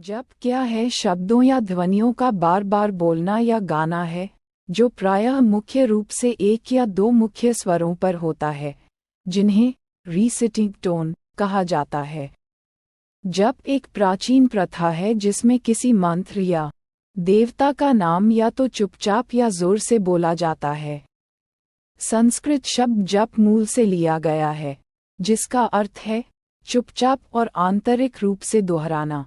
जप क्या है? शब्दों या ध्वनियों का बार बार बोलना या गाना है, जो प्रायः मुख्य रूप से एक या दो मुख्य स्वरों पर होता है, जिन्हें रिसिटिंग टोन कहा जाता है। जप एक प्राचीन प्रथा है जिसमें किसी मंत्र या देवता का नाम या तो चुपचाप या जोर से बोला जाता है। संस्कृत शब्द जप मूल से लिया गया है, जिसका अर्थ है चुपचाप और आंतरिक रूप से दोहराना।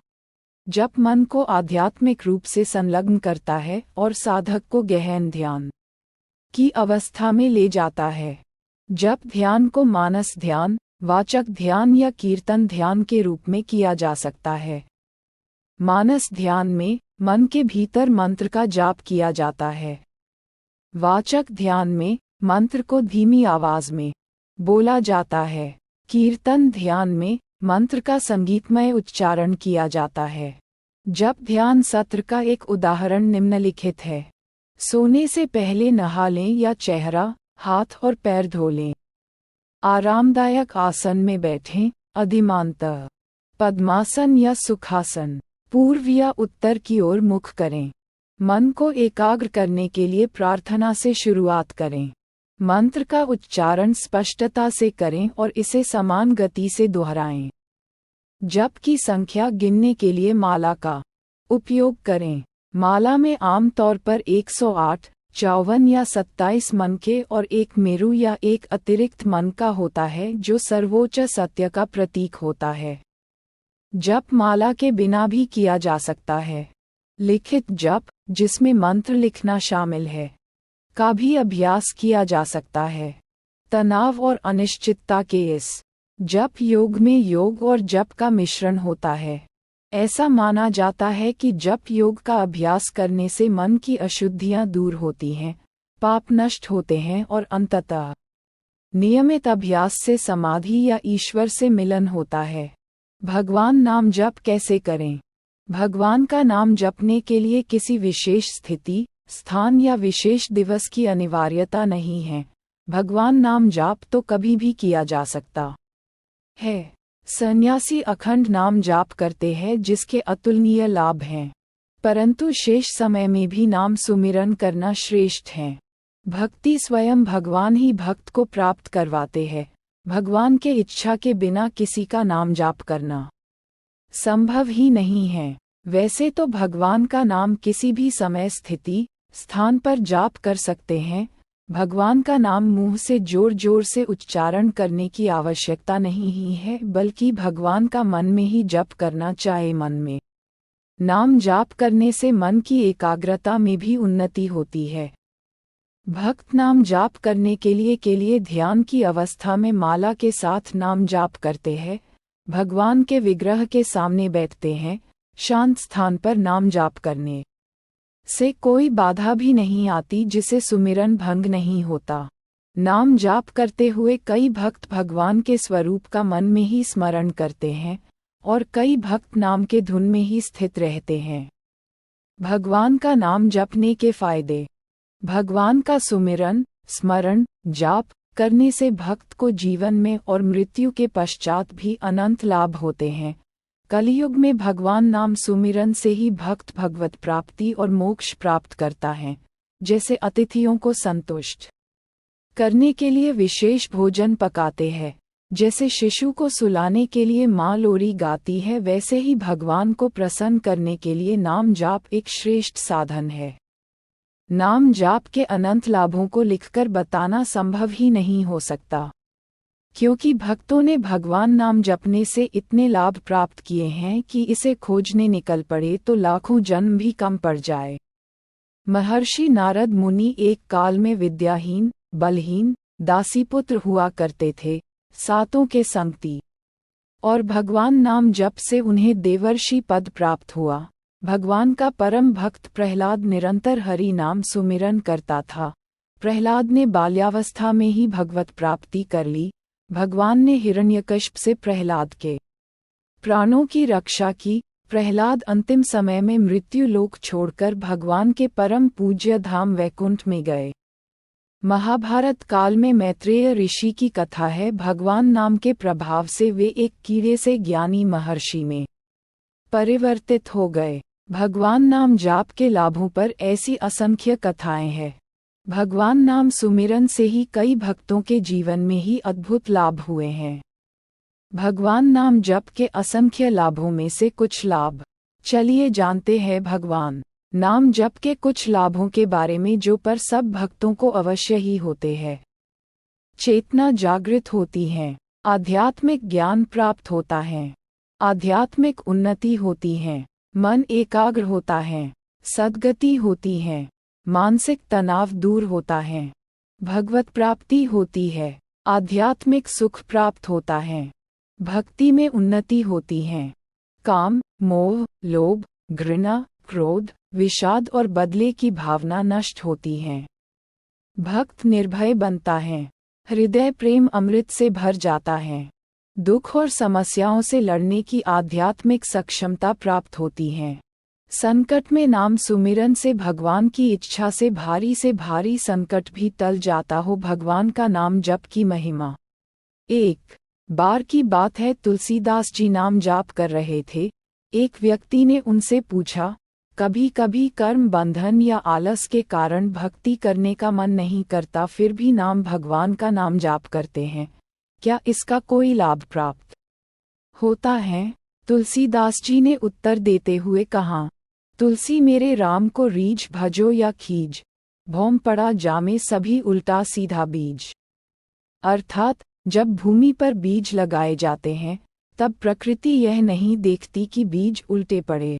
जप मन को आध्यात्मिक रूप से संलग्न करता है और साधक को गहन ध्यान की अवस्था में ले जाता है। जप ध्यान को मानस ध्यान, वाचक ध्यान या कीर्तन ध्यान के रूप में किया जा सकता है। मानस ध्यान में मन के भीतर मंत्र का जाप किया जाता है। वाचक ध्यान में मंत्र को धीमी आवाज में बोला जाता है। कीर्तन ध्यान में मंत्र का संगीतमय उच्चारण किया जाता है। जप ध्यान सत्र का एक उदाहरण निम्नलिखित है। सोने से पहले नहा लें या चेहरा, हाथ और पैर धो लें। आरामदायक आसन में बैठें, अधिमानतः पद्मासन या सुखासन। पूर्व या उत्तर की ओर मुख करें। मन को एकाग्र करने के लिए प्रार्थना से शुरुआत करें। मंत्र का उच्चारण स्पष्टता से करें और इसे समान गति से दोहराएं। जप की संख्या गिनने के लिए माला का उपयोग करें। माला में आमतौर पर 108, 54 या 27 मनके और एक मेरु या एक अतिरिक्त मनका होता है, जो सर्वोच्च सत्य का प्रतीक होता है। जप माला के बिना भी किया जा सकता है। लिखित जप, जिसमें मंत्र लिखना शामिल है, का भी अभ्यास किया जा सकता है। तनाव और अनिश्चितता के इस जप योग में योग और जप का मिश्रण होता है। ऐसा माना जाता है कि जप योग का अभ्यास करने से मन की अशुद्धियां दूर होती हैं, पाप नष्ट होते हैं और अंततः नियमित अभ्यास से समाधि या ईश्वर से मिलन होता है। भगवान नाम जप कैसे करें? भगवान का नाम जपने के लिए किसी विशेष स्थिति, स्थान या विशेष दिवस की अनिवार्यता नहीं है। भगवान नाम जाप तो कभी भी किया जा सकता है। सन्यासी अखंड नाम जाप करते हैं, जिसके अतुलनीय लाभ हैं, परंतु शेष समय में भी नाम सुमिरन करना श्रेष्ठ है। भक्ति स्वयं भगवान ही भक्त को प्राप्त करवाते हैं। भगवान के इच्छा के बिना किसी का नाम जाप करना संभव ही नहीं है। वैसे तो भगवान का नाम किसी भी समय, स्थिति, स्थान पर जाप कर सकते हैं। भगवान का नाम मुंह से जोर जोर से उच्चारण करने की आवश्यकता नहीं ही है, बल्कि भगवान का मन में ही जप करना चाहिए। मन में नाम जाप करने से मन की एकाग्रता में भी उन्नति होती है। भक्त नाम जाप करने के लिए ध्यान की अवस्था में माला के साथ नाम जाप करते हैं। भगवान के विग्रह के सामने बैठते हैं। शांत स्थान पर नाम जाप करने से कोई बाधा भी नहीं आती, जिसे सुमिरन भंग नहीं होता। नाम जाप करते हुए कई भक्त भगवान के स्वरूप का मन में ही स्मरण करते हैं और कई भक्त नाम के धुन में ही स्थित रहते हैं। भगवान का नाम जपने के फायदे। भगवान का सुमिरन, स्मरण, जाप करने से भक्त को जीवन में और मृत्यु के पश्चात भी अनंत लाभ होते हैं। कलियुग में भगवान नाम सुमिरन से ही भक्त भगवत प्राप्ति और मोक्ष प्राप्त करता है। जैसे अतिथियों को संतुष्ट करने के लिए विशेष भोजन पकाते हैं, जैसे शिशु को सुलाने के लिए माँ लोरी गाती है, वैसे ही भगवान को प्रसन्न करने के लिए नाम जाप एक श्रेष्ठ साधन है। नाम जाप के अनंत लाभों को लिखकर बताना संभव ही नहीं हो सकता, क्योंकि भक्तों ने भगवान नाम जपने से इतने लाभ प्राप्त किए हैं कि इसे खोजने निकल पड़े तो लाखों जन्म भी कम पड़ जाए। महर्षि नारद मुनि एक काल में विद्याहीन, बलहीन, दासीपुत्र हुआ करते थे, सातों के संगति और भगवान नाम जप से उन्हें देवर्षि पद प्राप्त हुआ। भगवान का परम भक्त प्रहलाद निरंतर हरि नाम सुमिरन करता था। प्रहलाद ने बाल्यावस्था में ही भगवत प्राप्ति कर ली। भगवान ने हिरण्यकश्यप से प्रहलाद के प्राणों की रक्षा की। प्रहलाद अंतिम समय में मृत्यु लोक छोड़कर भगवान के परम पूज्य धाम वैकुंठ में गए। महाभारत काल में मैत्रेय ऋषि की कथा है। भगवान नाम के प्रभाव से वे एक कीड़े से ज्ञानी महर्षि में परिवर्तित हो गए। भगवान नाम जाप के लाभों पर ऐसी असंख्य कथाएं हैं। भगवान नाम सुमिरन से ही कई भक्तों के जीवन में ही अद्भुत लाभ हुए हैं। भगवान नाम जप के असंख्य लाभों में से कुछ लाभ चलिए जानते हैं भगवान नाम जप के कुछ लाभों के बारे में, जो पर सब भक्तों को अवश्य ही होते हैं। चेतना जागृत होती है, आध्यात्मिक ज्ञान प्राप्त होता है, आध्यात्मिक उन्नति होती है, मन एकाग्र होता है, सद्गति होती है, मानसिक तनाव दूर होता है, भगवत प्राप्ति होती है, आध्यात्मिक सुख प्राप्त होता है, भक्ति में उन्नति होती है, काम, मोह, लोभ, घृणा, क्रोध, विषाद और बदले की भावना नष्ट होती है, भक्त निर्भय बनता है, हृदय प्रेम अमृत से भर जाता है, दुख और समस्याओं से लड़ने की आध्यात्मिक सक्षमता प्राप्त होती है। संकट में नाम सुमिरन से भगवान की इच्छा से भारी संकट भी टल जाता हो। भगवान का नाम जप की महिमा। एक बार की बात है, तुलसीदास जी नाम जाप कर रहे थे। एक व्यक्ति ने उनसे पूछा, कभी कभी कर्म बंधन या आलस के कारण भक्ति करने का मन नहीं करता, फिर भी भगवान का नाम जाप करते हैं, क्या इसका कोई लाभ प्राप्त होता है? तुलसीदास जी ने उत्तर देते हुए कहा, तुलसी मेरे राम को रीझ भजो या खीज, भौम पड़ा जामे सभी उल्टा सीधा बीज। अर्थात जब भूमि पर बीज लगाए जाते हैं तब प्रकृति यह नहीं देखती कि बीज उल्टे पड़े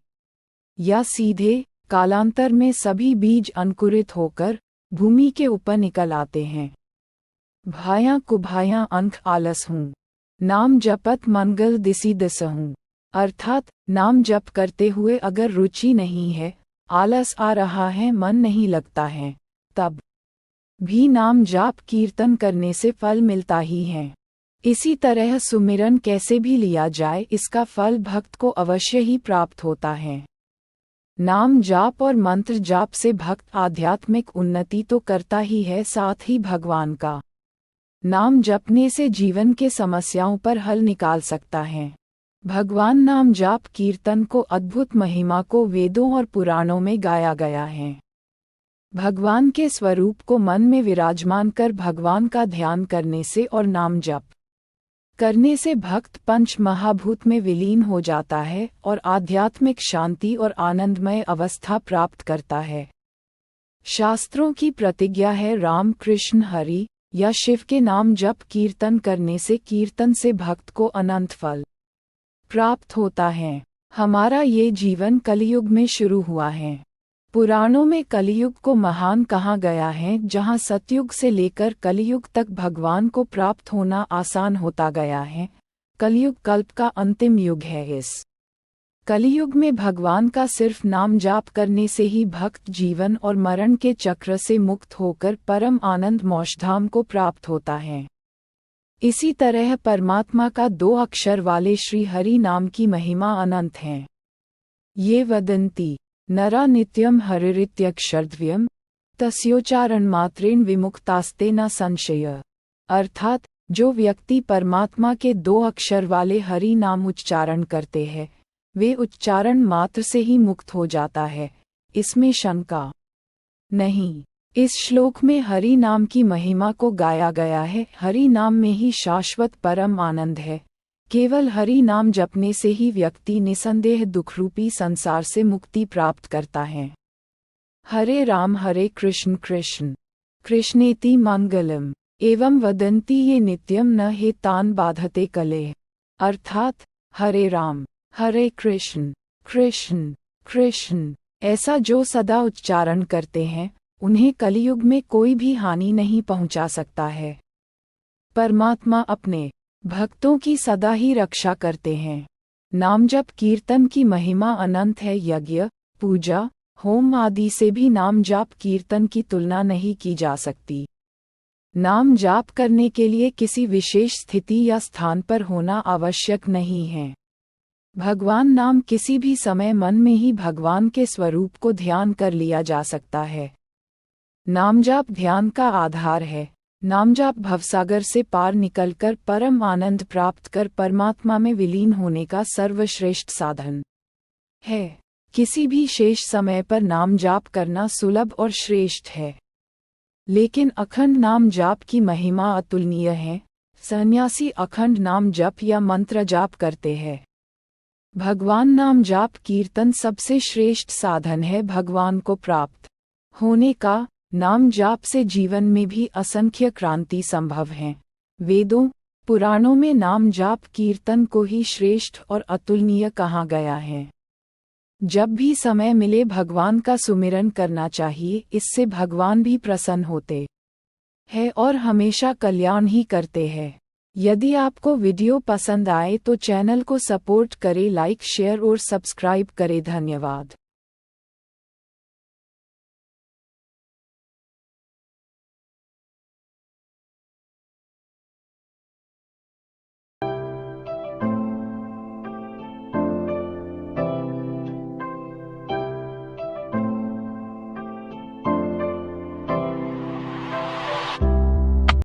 या सीधे, कालांतर में सभी बीज अंकुरित होकर भूमि के ऊपर निकल आते हैं। भाया कुभाया अंक आलस हूँ, नाम जपत मंगल दिसी दसहूँ। अर्थात नाम जप करते हुए अगर रुचि नहीं है, आलस आ रहा है, मन नहीं लगता है, तब भी नाम जाप कीर्तन करने से फल मिलता ही है। इसी तरह सुमिरन कैसे भी लिया जाए, इसका फल भक्त को अवश्य ही प्राप्त होता है। नाम जाप और मंत्र जाप से भक्त आध्यात्मिक उन्नति तो करता ही है, साथ ही भगवान का नाम जपने से जीवन के समस्याओं पर हल निकाल सकता है। भगवान नाम जाप कीर्तन को अद्भुत महिमा को वेदों और पुराणों में गाया गया है। भगवान के स्वरूप को मन में विराजमान कर भगवान का ध्यान करने से और नाम जप करने से भक्त पंच महाभूत में विलीन हो जाता है और आध्यात्मिक शांति और आनंदमय अवस्था प्राप्त करता है। शास्त्रों की प्रतिज्ञा है, राम कृष्ण हरि या शिव के नाम जप कीर्तन करने से कीर्तन से भक्त को अनंत फल प्राप्त होता है। हमारा ये जीवन कलियुग में शुरू हुआ है। पुराणों में कलियुग को महान कहा गया है, जहाँ सतयुग से लेकर कलियुग तक भगवान को प्राप्त होना आसान होता गया है। कलियुग कल्प का अंतिम युग है। इस कलियुग में भगवान का सिर्फ नाम जाप करने से ही भक्त जीवन और मरण के चक्र से मुक्त होकर परम आनंद मोक्षधाम को प्राप्त होता है। इसी तरह परमात्मा का 2 अक्षर वाले श्री हरि नाम की महिमा अनंत है। ये वदन्ति नरा नित्यम हरिरित्यक्षरद्वयम् तस्योच्चारण मात्रेण विमुक्तास्ते न संशय। अर्थात जो व्यक्ति परमात्मा के 2 अक्षर वाले हरि नाम उच्चारण करते हैं, वे उच्चारण मात्र से ही मुक्त हो जाता है, इसमें शंका नहीं। इस श्लोक में हरि नाम की महिमा को गाया गया है। हरि नाम में ही शाश्वत परम आनंद है। केवल हरि नाम जपने से ही व्यक्ति निसंदेह दुखरूपी संसार से मुक्ति प्राप्त करता है। हरे राम हरे कृष्ण कृष्ण कृष्णेति मंगलम एवं वदन्ति ये नित्यम न हे तान बाधते कलेह। अर्थात हरे राम हरे कृष्ण कृष्ण कृष्ण ऐसा जो सदा उच्चारण करते हैं, उन्हें कलियुग में कोई भी हानि नहीं पहुंचा सकता है। परमात्मा अपने भक्तों की सदा ही रक्षा करते हैं। नाम जप कीर्तन की महिमा अनंत है। यज्ञ, पूजा, होम आदि से भी नाम जाप कीर्तन की तुलना नहीं की जा सकती। नाम जाप करने के लिए किसी विशेष स्थिति या स्थान पर होना आवश्यक नहीं है। भगवान नाम किसी भी समय मन में ही भगवान के स्वरूप को ध्यान कर लिया जा सकता है। नामजाप ध्यान का आधार है। नामजाप भवसागर से पार निकलकर परम आनंद प्राप्त कर परमात्मा में विलीन होने का सर्वश्रेष्ठ साधन है। किसी भी शेष समय पर नाम जाप करना सुलभ और श्रेष्ठ है। लेकिन अखंड नाम जाप की महिमा अतुलनीय है। सन्यासी अखंड नाम जप या मंत्र जाप करते हैं। भगवान नाम जाप कीर्तन सबसे श्रेष्ठ साधन है भगवान को प्राप्त होने का। नाम जाप से जीवन में भी असंख्य क्रांति संभव है। वेदों पुराणों में नाम जाप कीर्तन को ही श्रेष्ठ और अतुलनीय कहा गया है। जब भी समय मिले भगवान का सुमिरन करना चाहिए। इससे भगवान भी प्रसन्न होते हैं और हमेशा कल्याण ही करते हैं। यदि आपको वीडियो पसंद आए तो चैनल को सपोर्ट करें, लाइक शेयर और सब्सक्राइब करें। धन्यवाद।